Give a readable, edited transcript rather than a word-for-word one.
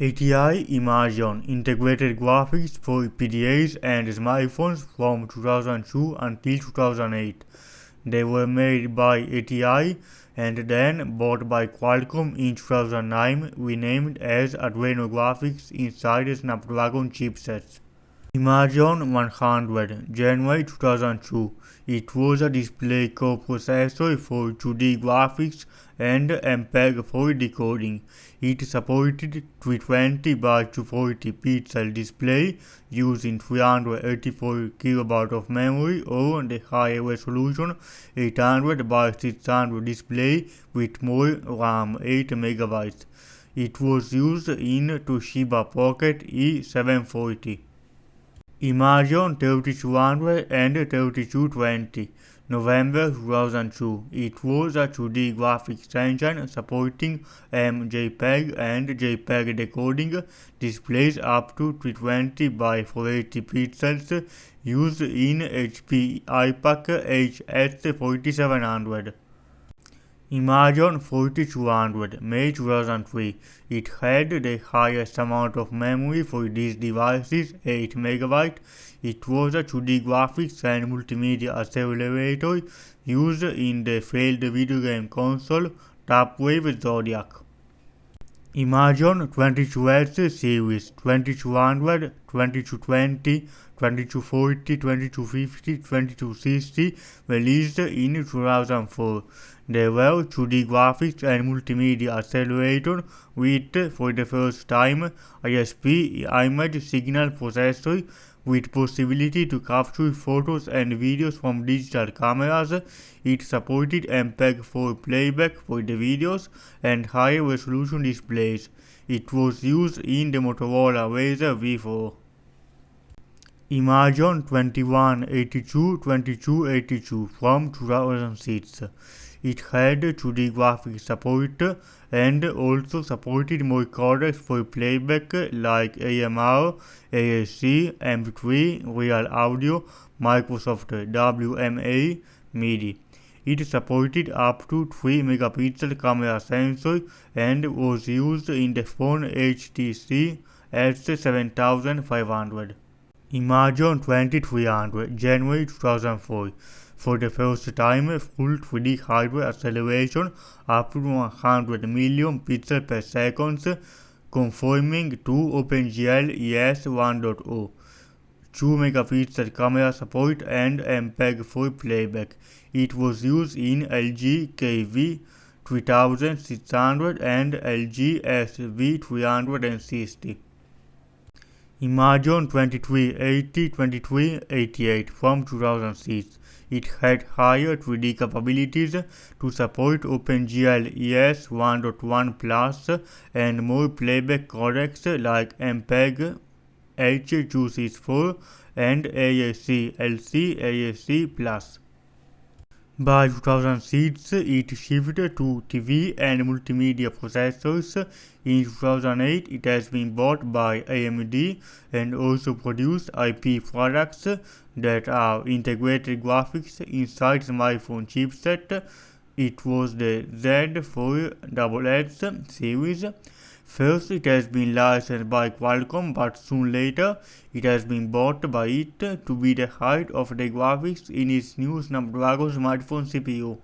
ATI Imageon integrated graphics for PDAs and smartphones from 2002 until 2008. They were made by ATI and then bought by Qualcomm in 2009, renamed as Adreno graphics inside the Snapdragon chipsets. Imageon 100, January 2002. It was a display coprocessor for 2D graphics and MPEG-4 decoding. It supported 320 by 240 pixel display using 384 KB of memory or the higher resolution 800 by 600 display with more RAM 8 MB. It was used in Toshiba Pocket E740. Imageon 3200 and 3220, November 2002. It was a 2D graphics engine supporting MJPEG and JPEG decoding displays up to 320 by 480 pixels used in HP iPAQ HS4700. Imageon 4200, May 2003. It had the highest amount of memory for these devices, 8 MB. It was a 2D graphics and multimedia accelerator used in the failed video game console Tapwave Zodiac. Imageon 22S series 2200, 2220, 2240, 2250, 2260 released in 2004. They were 2D graphics and multimedia accelerator with, for the first time, ISP image signal processor with possibility to capture photos and videos from digital cameras. It supported MPEG-4 playback for the videos and high resolution displays. It was used in the Motorola Razr V4. Imageon 2182 2282 from 2006. It had 2D graphics support and also supported more codecs for playback like AMR, AAC, MP3, Real Audio, Microsoft WMA, MIDI. It supported up to 3 megapixel camera sensor and was used in the phone HTC S7500. Imageon 2300, January 2004. For the first time, full 3D hardware acceleration up to 100 million pixels per second, conforming to OpenGL ES 1.0. 2 megapixel camera support and MPEG-4 playback. It was used in LG KV 3600 and LG SV 360. Imageon 2380 2388 from 2006. It had higher 3D capabilities to support OpenGL ES 1.1 Plus and more playback codecs like MPEG H264 and AAC LC AAC Plus. By 2006, it shifted to TV and multimedia processors. In 2008, it has been bought by AMD and also produced IP products that are integrated graphics inside smartphone chipset. It was the Z4XX series. First, it has been licensed by Qualcomm, but soon later, it has been bought by it to be the height of the graphics in its new Snapdragon smartphone CPU.